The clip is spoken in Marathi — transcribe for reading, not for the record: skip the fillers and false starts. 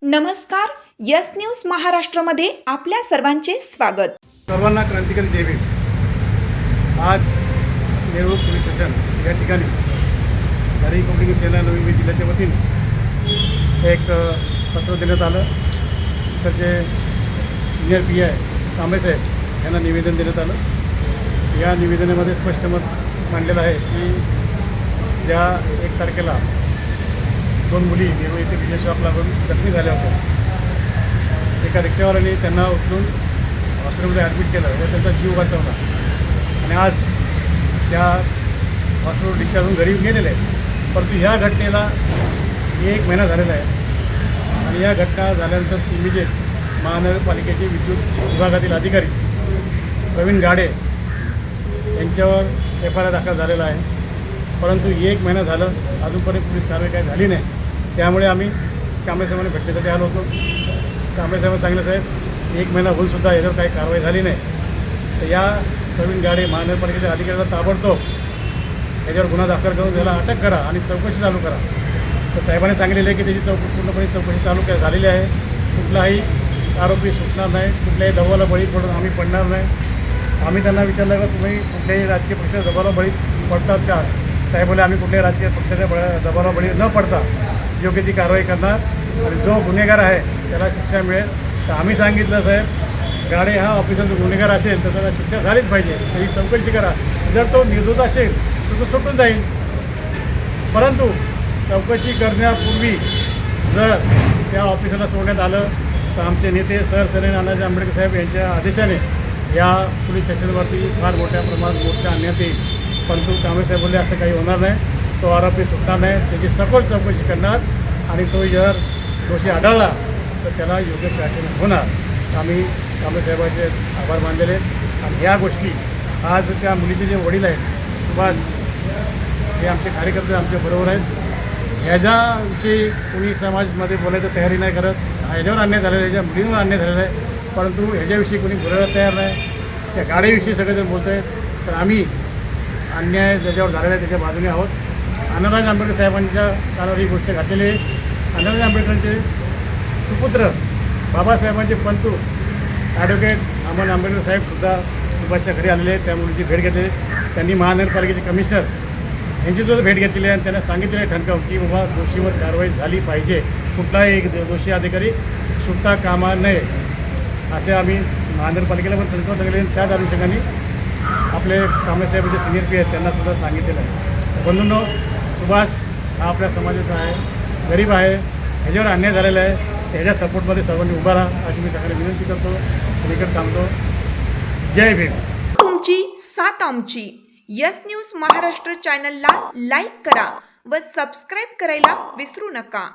नमस्कार, यस न्यूज महाराष्ट्रामध्ये आपल्या सर्वांचे स्वागत। सर्वांना क्रांतिकारी जय भीम। आज नेरूळ पोलीस स्टेशन या ठिकाणी नारी कोकणी सेना नवी मुंबई जिल्ह्याच्या वतीने एक पत्र देण्यात आलं। त्याचे सिनियर PI कांबळे साहेब यांना निवेदन देण्यात आलं। या निवेदनामध्ये स्पष्ट मत मांडलेलं आहे की ज्या 1 तारखेला 2 मुली नेरूळ येथे विजय शॉप लागून जखमी झाल्या होत्या। एका रिक्षावाल्याने त्यांना उचलून हॉस्पिटलमध्ये ॲडमिट केलं व त्यांचा जीव वाचवला आणि आज त्या हॉस्पिटल रिक्षातून घरी गेलेले आहेत। परंतु ह्या घटनेला 1 महिना झालेला आहे आणि या घटना झाल्यानंतर इमिजिएट महानगरपालिकेचे विद्युत विभागातील अधिकारी प्रवीण गाडे यांच्यावर FIR दाखल झालेला आहे। परंतु 1 महिना झालं अजूनपर्यंत पोलीस कारवाई काही झाली नाही। त्यामुळे आम्ही कांबळे साहेबांना भेटण्यासाठी आलो होतो। कांबळे साहेबांनी सांगितलं, साहेब 1 महिना होऊनसुद्धा याच्यावर काही कारवाई झाली नाही, तर या प्रवीण गाडे महानगरपालिकेच्या अधिकाऱ्याला ताबडतोब याच्यावर गुन्हा दाखल करून त्याला अटक करा आणि चौकशी चालू करा। तर साहेबांनी सांगितलेलं आहे की त्याची पूर्णपणे चौकशी चालू झालेली आहे। कुठलाही आरोपी सुटणार नाही, कुठल्याही दबावाला बळी पडून आम्ही पडणार नाही। आम्ही त्यांना विचारलं का तुम्ही कुठल्याही राजकीय पक्षाच्या दबावाला बळी पडतात का? साहेब बोले आम्ही कुठल्याही राजकीय पक्षाच्या दबावाला बळी न पडता योग्य ती कारवाई करणार आणि जो गुन्हेगार आहे त्याला शिक्षा मिळेल। तर आम्ही सांगितलं, साहेब गाडे हा ऑफिसर जो गुन्हेगार असेल तर त्याला शिक्षा झालीच पाहिजे, त्याची चौकशी करा। जर तो निर्दोष असेल तर तो सुटून जाईल। परंतु चौकशी करण्यापूर्वी जर त्या ऑफिसरला सोडण्यात आलं तर आमचे नेते सरसेनानी नानाजी आंबेडकर साहेब यांच्या आदेशाने या पोलीस स्टेशनवरती फार मोठ्या प्रमाणात मोर्चा आणण्यात येईल। परंतु कांबळे साहेब बोलले असं काही होणार नाही, तो आरोपी सुटणार नाही, त्याची सखोल चौकशी करणार आणि तो जर दोषी आढळला तर त्याला योग्य शासन होणार। आम्ही कांबळे साहेबांचे आभार मानलेले आहेत। आणि ह्या गोष्टी आज त्या मुलीचे जे वडील आहेत सुभाष, हे आमचे कार्यकर्ते आमच्या बरोबर आहेत। ह्याच्याविषयी कोणी समाजमध्ये बोलायचं तयारी नाही करत। ह्याच्यावर अन्याय झालेला आहे, ह्याच्या मुलींवर अन्याय झालेला आहे, परंतु ह्याच्याविषयी कोणी बोलायला तयार नाही। त्या गाडीविषयी सगळेजण बोलत आहेत, तर आम्ही अन्याय ज्याच्यावर झालेला आहे त्याच्या बाजूने आहोत। नानाजी आंबेडकर साहेबांच्या कानावर ही गोष्ट घातलेली आहे। नानाजी आंबेडकरांचे सुपुत्र बाबासाहेबांचे पंतू ॲडव्होकेट अमन आंबेडकर साहेबसुद्धा सुभाषच्या घरी आलेले आहेत। त्या मुलीची भेट घेतली। त्यांनी महानगरपालिकेचे कमिशनर यांची सुद्धा भेट घेतलेली आहे आणि त्यांना सांगितलेलं आहे ठणकावून की बाबा दोषीवर कारवाई झाली पाहिजे, कुठलाही एक दोषी अधिकारी सुटता कामा नये, असे आम्ही महानगरपालिकेला पण ठणकावून सांगितले। त्याच अनुषंगाने आपले कांबळे साहेब जे सिनियर PI आहेत त्यांनासुद्धा सांगितलेलं आहे। बंधूंनो, सुभाष हा आपल्या समाजाचा आहे, गरीब आहे, ह्याच्यावर अन्याय झालेला आहे, ह्याच्या सपोर्टमध्ये सर्वांनी उभा राहा अशी मी सगळ्यांना विनंती करतो आणि इकडे थांबतो। जय भीम। तुमची साथ आमची। यस न्यूज महाराष्ट्र चॅनलला लाईक करा व सबस्क्राईब करायला विसरू नका।